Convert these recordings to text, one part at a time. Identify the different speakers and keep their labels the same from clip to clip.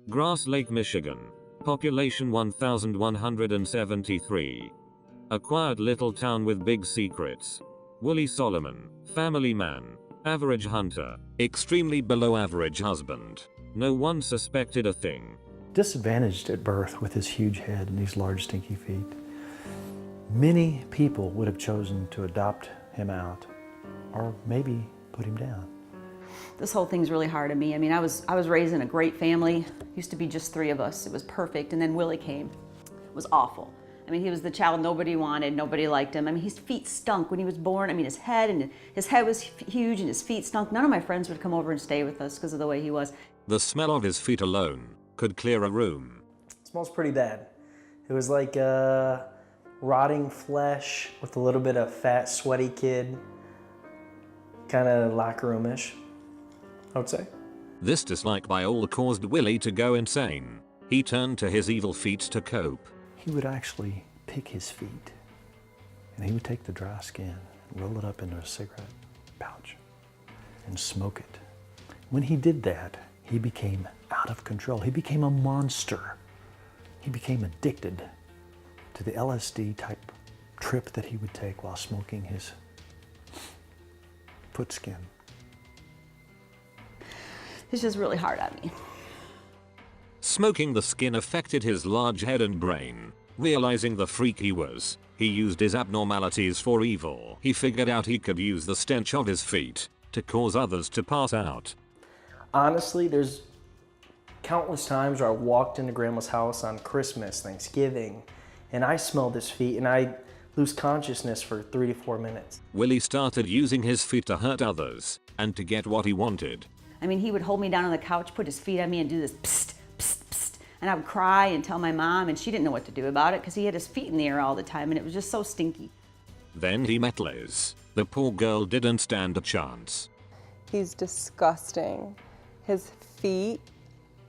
Speaker 1: Grass Lake, Michigan. Population 1,173. A quiet little town with big secrets. Willie Solomon, family man, average hunter, extremely below average husband. No one suspected a thing.
Speaker 2: Disadvantaged at birth with his huge head and these large stinky feet. Many people would have chosen to adopt him out or maybe put him down.
Speaker 3: This whole thing's really hard on me. I mean, I was raised in a great family. Used to be just 3 of us. It was perfect. And then Willie came. It was awful. I mean, he was the child nobody wanted, nobody liked him. I mean, his feet stunk when he was born. I mean, his head was huge and his feet stunk. None of my friends would come over and stay with us because of the way he was.
Speaker 1: The smell of his feet alone could clear a room.
Speaker 4: It smells pretty bad. It was like rotting flesh with a little bit of fat, sweaty kid. Kind of locker room-ish, I would say.
Speaker 1: This dislike by all caused Willie to go insane. He turned to his evil feet to cope.
Speaker 2: He would actually pick his feet and he would take the dry skin, roll it up into a cigarette pouch and smoke it. When he did that, he became out of control. He became a monster. He became addicted to the LSD type trip that he would take while smoking his foot skin.
Speaker 3: It's just really hard on me.
Speaker 1: Smoking the skin affected his large head and brain. Realizing the freak he was, he used his abnormalities for evil. He figured out he could use the stench of his feet to cause others to pass out.
Speaker 4: Honestly, there's countless times where I walked into Grandma's house on Christmas, Thanksgiving, and I smelled his feet and I lose consciousness for 3 to 4 minutes.
Speaker 1: Willie started using his feet to hurt others and to get what he wanted.
Speaker 3: I mean, he would hold me down on the couch, put his feet on me and do this psst, psst, psst. And I would cry and tell my mom, and she didn't know what to do about it because he had his feet in the air all the time and it was just so stinky.
Speaker 1: Then he met Liz. The poor girl didn't stand a chance.
Speaker 5: He's disgusting. His feet,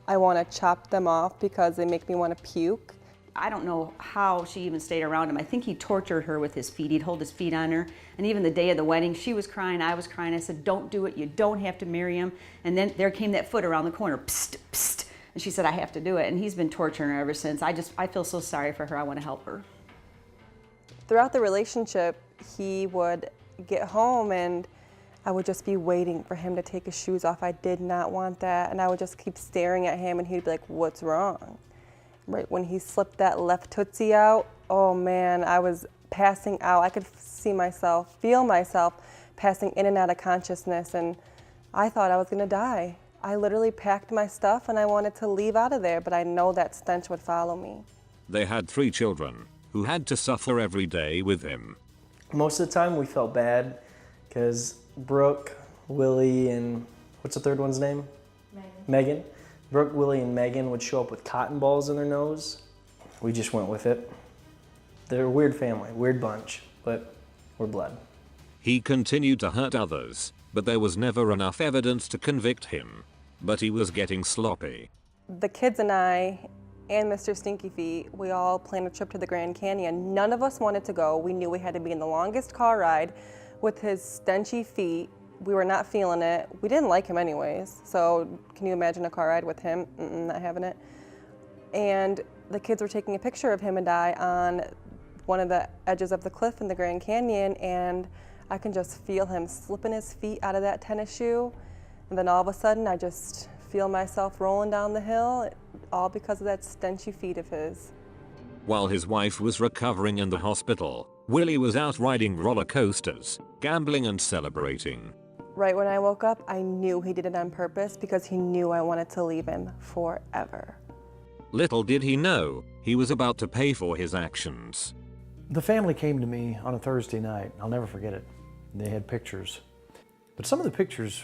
Speaker 5: I want to chop them off because they make me want to puke.
Speaker 3: I don't know how she even stayed around him. I think he tortured her with his feet. He'd hold his feet on her. And even the day of the wedding, she was crying, I was crying. I said, don't do it. You don't have to marry him. And then there came that foot around the corner. Psst, psst. And she said, I have to do it. And he's been torturing her ever since. I feel so sorry for her. I want to help her.
Speaker 5: Throughout the relationship, he would get home and I would just be waiting for him to take his shoes off. I did not want that. And I would just keep staring at him and he'd be like, what's wrong? Right when he slipped that left Tootsie out, oh man, I was passing out. I could feel myself passing in and out of consciousness, and I thought I was gonna die. I literally packed my stuff and I wanted to leave out of there, but I know that stench would follow me.
Speaker 1: They had 3 children who had to suffer every day with him.
Speaker 4: Most of the time we felt bad because Brooke, Willie, and what's the third one's name? Megan. Brooke, Willie, and Megan would show up with cotton balls in their nose. We just went with it. They're a weird family, weird bunch, but we're blood.
Speaker 1: He continued to hurt others, but there was never enough evidence to convict him. But he was getting sloppy.
Speaker 5: The kids and I and Mr. Stinky Feet, we all planned a trip to the Grand Canyon. None of us wanted to go. We knew we had to be in the longest car ride with his stenchy feet. We were not feeling it. We didn't like him anyways, so can you imagine a car ride with him? Not having it. And the kids were taking a picture of him and I on one of the edges of the cliff in the Grand Canyon, and I can just feel him slipping his feet out of that tennis shoe, and then all of a sudden I just feel myself rolling down the hill, all because of that stenchy feet of his.
Speaker 1: While his wife was recovering in the hospital, Willie was out riding roller coasters, gambling and celebrating.
Speaker 5: Right when I woke up, I knew he did it on purpose because he knew I wanted to leave him forever.
Speaker 1: Little did he know, he was about to pay for his actions.
Speaker 2: The family came to me on a Thursday night. I'll never forget it. They had pictures. But some of the pictures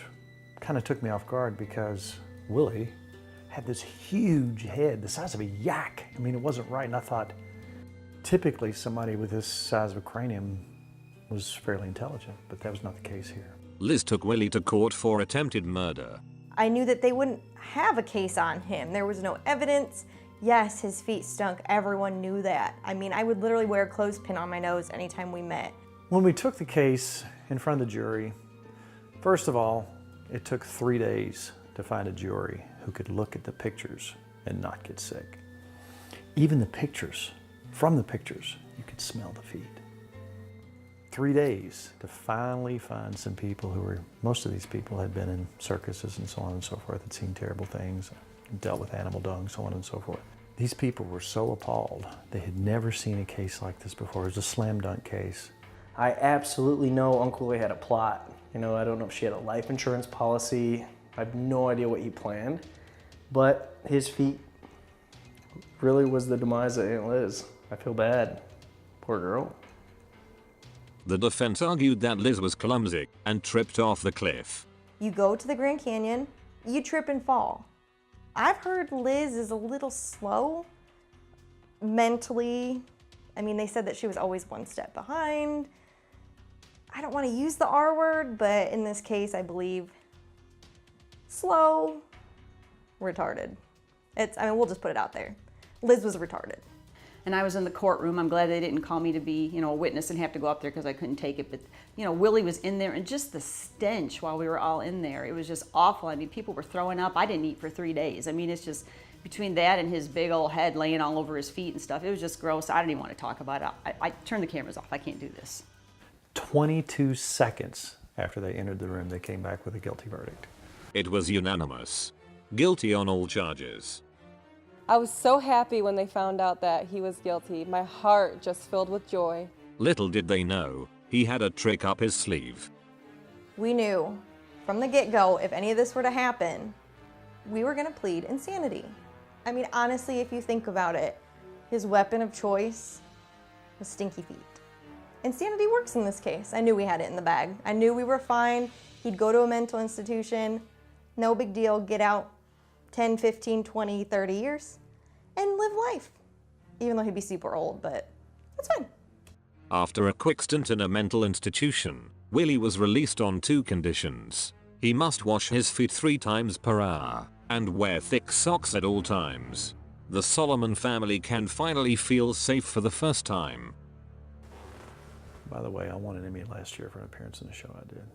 Speaker 2: kind of took me off guard because Willie had this huge head, the size of a yak. I mean, it wasn't right. And I thought, typically somebody with this size of a cranium was fairly intelligent, but that was not the case here.
Speaker 1: Liz took Willie to court for attempted murder.
Speaker 6: I knew that they wouldn't have a case on him. There was no evidence. Yes, his feet stunk. Everyone knew that. I mean, I would literally wear a clothespin on my nose anytime we met.
Speaker 2: When we took the case in front of the jury, first of all, it took 3 days to find a jury who could look at the pictures and not get sick. Even the pictures, from the pictures, you could smell the feet. 3 days to finally find some people who were, most of these people had been in circuses and so on and so forth, had seen terrible things, dealt with animal dung, so on and so forth. These people were so appalled. They had never seen a case like this before. It was a slam dunk case.
Speaker 4: I absolutely know Uncle Willie had a plot. You know, I don't know if she had a life insurance policy. I have no idea what he planned, but his feet really was the demise of Aunt Liz. I feel bad. Poor girl.
Speaker 1: The defense argued that Liz was clumsy and tripped off the cliff.
Speaker 6: You go to the Grand Canyon, you trip and fall. I've heard Liz is a little slow mentally. I mean, they said that she was always one step behind. I don't want to use the R word, but in this case, I believe slow, retarded. I mean, we'll just put it out there. Liz was retarded.
Speaker 3: And I was in the courtroom. I'm glad they didn't call me to be, a witness and have to go up there because I couldn't take it. But, Willie was in there, and just the stench while we were all in there, it was just awful. I mean, people were throwing up. I didn't eat for 3 days. I mean, it's just between that and his big old head laying all over his feet and stuff, it was just gross. I didn't even want to talk about it. I turned the cameras off. I can't do this.
Speaker 2: 22 seconds after they entered the room, they came back with a guilty verdict.
Speaker 1: It was unanimous. Guilty on all charges.
Speaker 5: I was so happy when they found out that he was guilty. My heart just filled with joy.
Speaker 1: Little did they know, he had a trick up his sleeve.
Speaker 6: We knew from the get-go, if any of this were to happen, we were going to plead insanity. I mean, honestly, if you think about it, his weapon of choice was stinky feet. Insanity works in this case. I knew we had it in the bag. I knew we were fine. He'd go to a mental institution, no big deal, get out 10, 15, 20, 30 years and live life. Even though he'd be super old, but that's fine.
Speaker 1: After a quick stint in a mental institution, Willie was released on 2 conditions. He must wash his feet 3 times per hour and wear thick socks at all times. The Solomon family can finally feel safe for the first time.
Speaker 2: By the way, I won an Emmy last year for an appearance in the show I did.